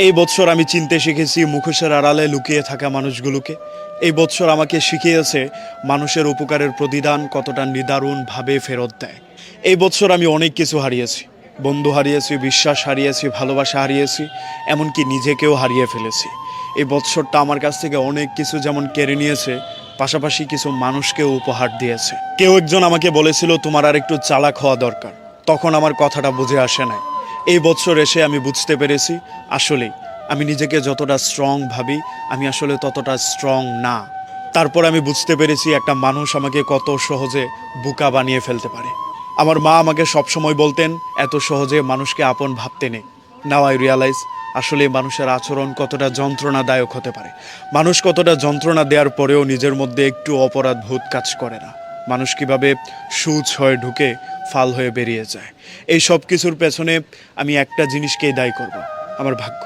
এই বছর আমি চিনতে শিখেছি মুখোশের আড়ালে লুকিয়ে থাকা মানুষগুলোকে। এই বছর আমাকে শিখিয়েছে মানুষের উপকারের প্রতিদান কতটা নিদারুণভাবে ফেরত দেয়। এই বছর আমি অনেক কিছু হারিয়েছি। বন্ধু হারিয়েছি, বিশ্বাস হারিয়েছি, ভালোবাসা হারিয়েছি, এমনকি নিজেকেও হারিয়ে ফেলেছি। এই বছরটা আমার কাছ থেকে অনেক কিছু যেমন কেড়ে নিয়েছে, পাশাপাশি কিছু মানুষকেও উপহার দিয়েছে। কেউ একজন আমাকে বলেছিল তোমার আর একটু চালাক হওয়া দরকার। তখন আমার কথাটা বুঝে আসে নাই। এই বছর এসে আমি বুঝতে পেরেছি আসলেই আমি নিজেকে যতটা স্ট্রং ভাবি আমি আসলে ততটা স্ট্রং না। তারপর আমি বুঝতে পেরেছি একটা মানুষ আমাকে কত সহজে বোকা বানিয়ে ফেলতে পারে। আমার মা আমাকে সবসময় বলতেন এত সহজে মানুষকে আপন ভাবতে নেই। নাও আই রিয়ালাইজ আসলে মানুষের আচরণ কতটা যন্ত্রণাদায়ক হতে পারে। মানুষ কতটা যন্ত্রণা দেওয়ার পরেও নিজের মধ্যে একটু অপরাধ বোধ কাজ করে না। মানুষ কীভাবে সূচ হয়ে ঢুকে ফাল হয়ে বেরিয়ে যায়। এই সব কিছুর পেছনে আমি একটা জিনিসকেই দায়ী করব, আমার ভাগ্য।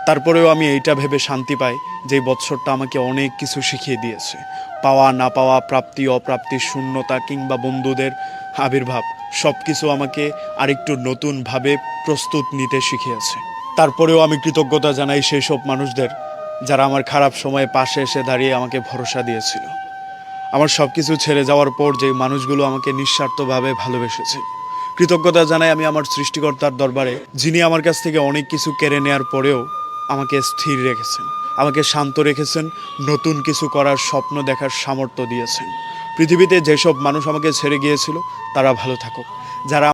তারপরেও আমি এইটা ভেবে শান্তি পাই যে এই বৎসরটা আমাকে অনেক কিছু শিখিয়ে দিয়েছে। পাওয়া না পাওয়া, প্রাপ্তি অপ্রাপ্তির শূন্যতা কিংবা বন্ধুদের আবির্ভাব সব কিছু আমাকে আরেকটু নতুনভাবে প্রস্তুত নিতে শিখিয়েছে। তারপরেও আমি কৃতজ্ঞতা জানাই সেই সব মানুষদের যারা আমার খারাপ সময়ে পাশে এসে দাঁড়িয়ে আমাকে ভরসা দিয়েছিল। আমার সব কিছু ছেড়ে যাওয়ার পর যে মানুষগুলো আমাকে নিঃস্বার্থভাবে ভালোবেসেছে, কৃতজ্ঞতা জানাই আমি আমার সৃষ্টিকর্তার দরবারে, যিনি আমার কাছ থেকে অনেক কিছু কেড়ে নেওয়ার পরেও আমাকে স্থির রেখেছেন, আমাকে শান্ত রেখেছেন, নতুন কিছু করার স্বপ্ন দেখার সামর্থ্য দিয়েছেন। পৃথিবীতে যেসব মানুষ আমাকে ছেড়ে গিয়েছিল তারা ভালো থাকুক। যারা